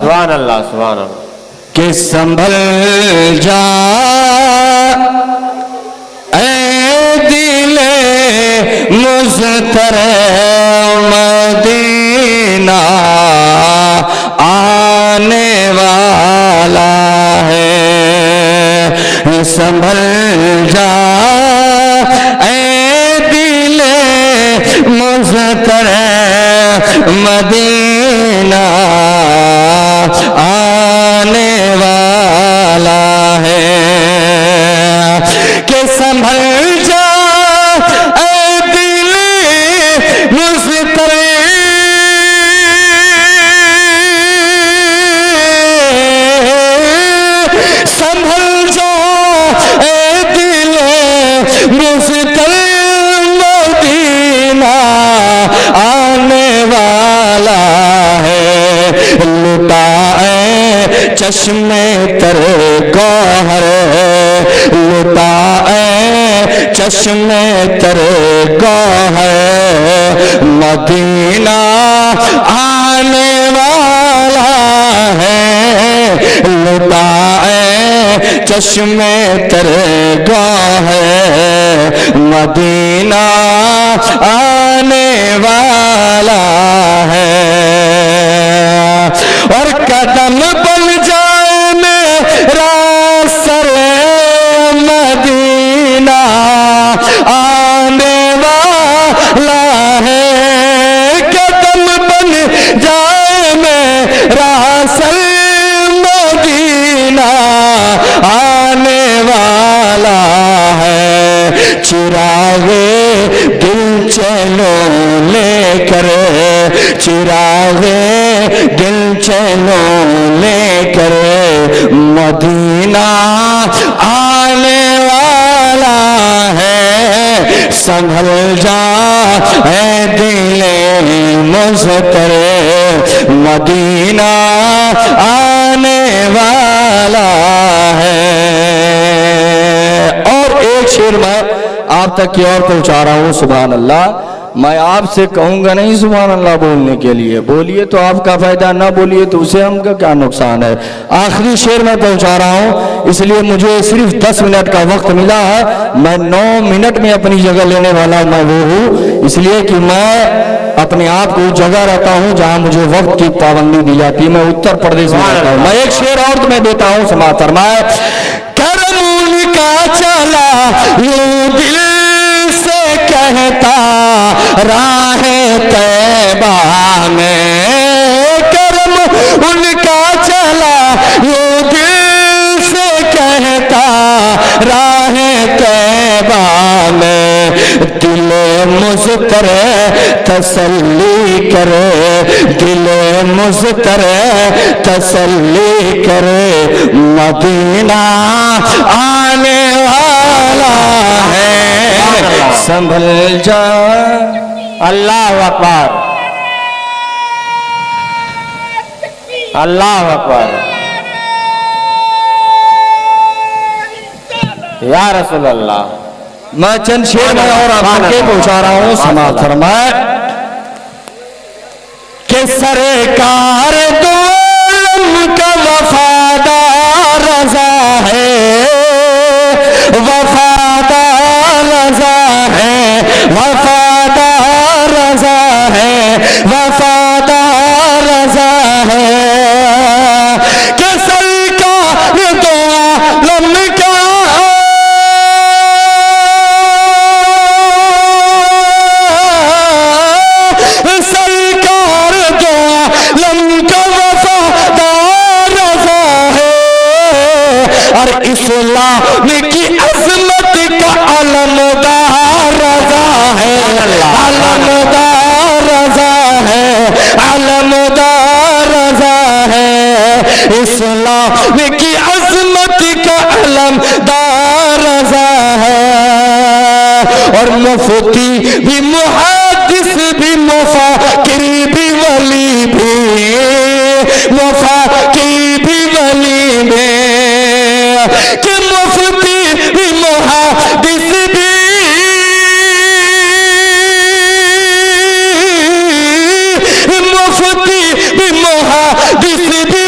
سبحان اللہ سبحان اللہ کہ سنبھل جا اے دل مضطر مدینہ آنے والا ہے سنبھل جا اے دل مضطر مدینہ آنے والا ہے کہ سنبھل جا اے دل مضطر سنبھل جا اے دل مضطر مدینہ آنے والا ہے لٹا چشم تر گوہر لٹا چشم تر گوہر مدینہ آنے والا ہے لٹا چشم تر گوہر مدینہ آنے والا ہے اور قدم بن جائے میرا سر مدینہ آنے والا ہے قدم بن جائے میرا سر مدینہ آنے والا ہے چراغ دل چلو لے کر چراغ دل چلو لے کر مدینہ آنے والا ہے سنبھل جا اے دل مضطر مدینہ آنے والا ہے اور ایک شعر میں آپ تک کی اور پہنچا رہا ہوں سبحان اللہ میں آپ سے کہوں گا نہیں سبحان اللہ بولنے کے لیے بولیے تو آپ کا فائدہ نہ بولیے تو اسے ہم کا کیا نقصان ہے آخری شعر میں پہنچا رہا ہوں اس لیے مجھے صرف 10 منٹ کا وقت ملا ہے میں 9 منٹ میں اپنی جگہ لینے والا میں وہ ہوں اس لیے کہ میں اپنے آپ کو جگہ رہتا ہوں جہاں مجھے وقت کی پابندی دی جاتی ہے میں اتر پردیش میں رہتا ہوں میں ایک شعر اور تمہیں دیتا ہوں سماعت فرمائے کرم ان کا چلا یوں دل سے کہتا راہ طیبہ میں کرم ان کا چلا یوں دل سے کہتا راہ طیبہ میں دل مضطر تسلی کرے دل مضطر تسلی کرے مدینہ آنے والا ہے سنبھل جا اللہ اکبر اللہ اکبر یا رسول اللہ میں چند شعر میں اور آپ کے پہنچا رہا ہوں سماعت فرمائے کہ سرکار دو عالم کا وفادار رضا ہے وفادار رضا ہے وفادار رضا ہے وفادار رضا ہے کہ سرکار دو عالم کا اسلام کی عظمت کا علمدار رضا ہے علمدار رضا ہے علمدار رضا ہے اسلام کی عظمت کا علمدار رضا ہے اور مفتی بھی محدث بھی مفکر بھی ولی بھی مفکر بھی ولی بھی کہ مفتی بھی محدث بھی مفتی بھی محدث بھی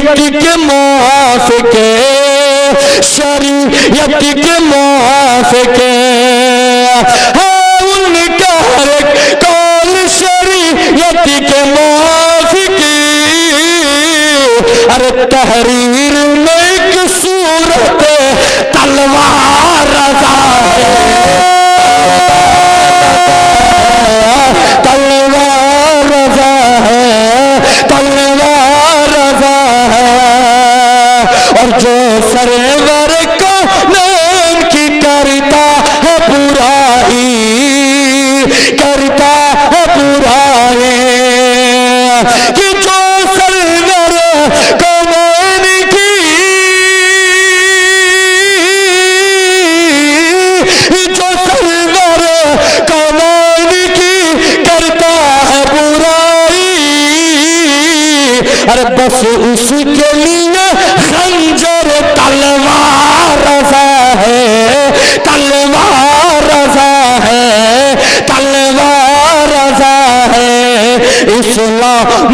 کے موافق شریعت کے موافق ہے ان کا ہر ایک قول شریعت کے موافق ارے تحریر میں ایک صورت تلوار رضا ہے تلوار رضا ہے تلوار رضا ہے اور جو سرور کونین کی کرتا ہے برائی کرتا ہے برائی کہ جو سرور کونین کی جو سرور کونین کی کرتا ہے برائی ارے بس اس کے لیے خنجر تلوار رضا ہے تلوار رضا ہے تلوار رضا ہے اسلام